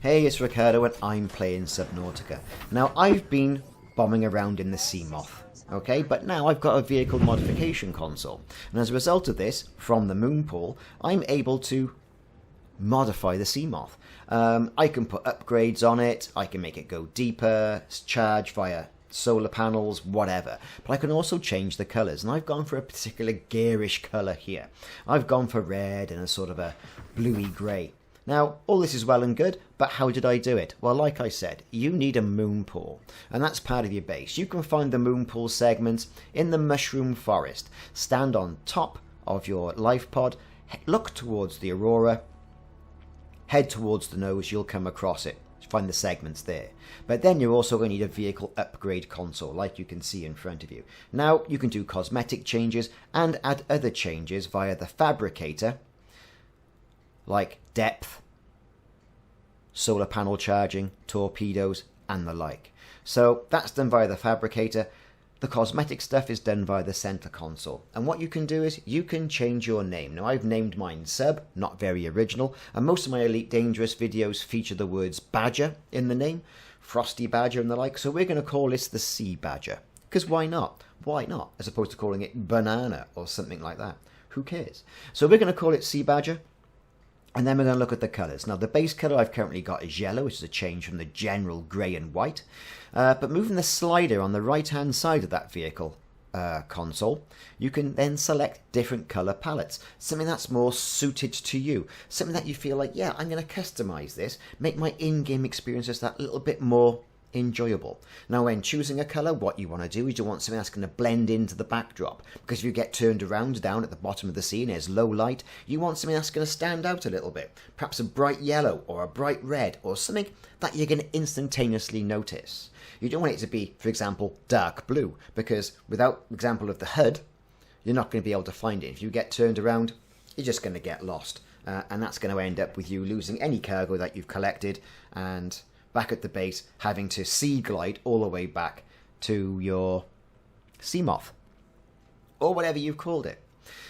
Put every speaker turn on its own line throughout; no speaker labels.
Hey, it's Ricardo and I'm playing Subnautica. Now, I've been bombing around in the Seamoth, okay? But now I've got a vehicle modification console. And as a result of this, from the moon pool, I'm able to modify the Seamoth. I can put upgrades on it, I can make it go deeper, charge via solar panels, whatever. But I can also change the colours, and I've gone for a particular garish colour here. I've gone for red and a sort of a bluey grey. Now, all this is well and good, but how did I do it? Well, like I said, you need a moon pool, and that's part of your base. You can find the moon pool segments in the mushroom forest. Stand on top of your life pod, look towards the Aurora, head towards the nose, you'll come across it. Find the segments there. But then you're also going to need a vehicle upgrade console, like you can see in front of you. Now, you can do cosmetic changes and add other changes via the fabricator, like depth, solar panel charging, torpedoes, and the like. So that's done via the fabricator. The cosmetic stuff is done via the center console. And what you can do is you can change your name. Now, I've named mine Sub, not very original, and most of my Elite Dangerous videos feature the words Badger in the name, Frosty Badger and the like, so we're going to call this the Sea Badger. Because why not? Why not? As opposed to calling it Banana or something like that. Who cares? So we're going to call it Sea Badger. And then we're going to look at the colours. Now, the base colour I've currently got is yellow, which is a change from the general grey and white. But moving the slider on the right-hand side of that vehicle console, you can then select different colour palettes. Something that's more suited to you. Something that you feel like, yeah, I'm going to customise this, make my in-game experiences that little bit more enjoyable. Now, when choosing a colour, what you want to do is you want something that's going to blend into the backdrop, because if you get turned around down at the bottom of the scene, there's low light, you want something that's going to stand out a little bit, perhaps a bright yellow or a bright red or something that you're going to instantaneously notice. You don't want it to be, for example, dark blue, because without example of the HUD, you're not going to be able to find it. If you get turned around, you're just going to get lost, and that's going to end up with you losing any cargo that you've collected, and back at the base, having to sea glide all the way back to your Seamoth, or whatever you've called it.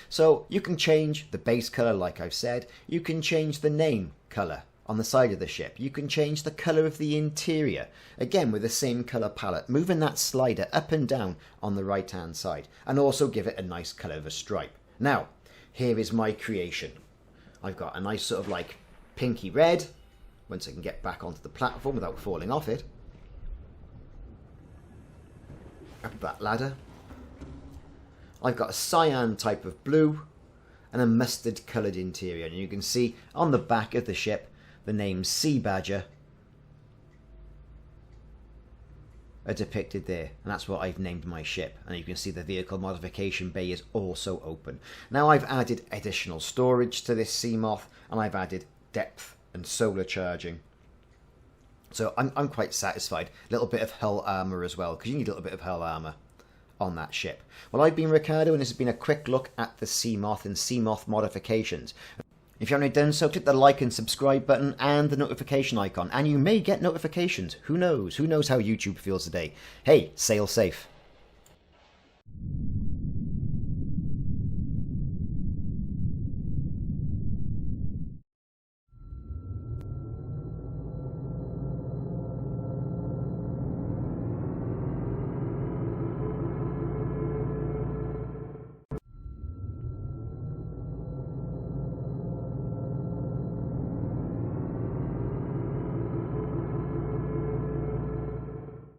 So you can change the base colour, like I've said. You can change the name colour on the side of the ship. You can change the colour of the interior, again with the same colour palette, moving that slider up and down on the right hand side, and also give it a nice colour of a stripe. Now, here is my creation. I've got a nice sort of like pinky red, once I can get back onto the platform without falling off it. Up that ladder. I've got a cyan type of blue and a mustard coloured interior. And you can see on the back of the ship the name Sea Badger are depicted there. And that's what I've named my ship. And you can see the vehicle modification bay is also open. Now I've added additional storage to this Seamoth, and I've added depth and solar charging. So I'm quite satisfied. A little bit of hull armour as well, because you need a little bit of hull armour on that ship. Well, I've been Ricardo, and this has been a quick look at the Seamoth and Seamoth modifications. If you haven't done so, click the like and subscribe button and the notification icon, and you may get notifications. Who knows? Who knows how YouTube feels today? Hey, sail safe.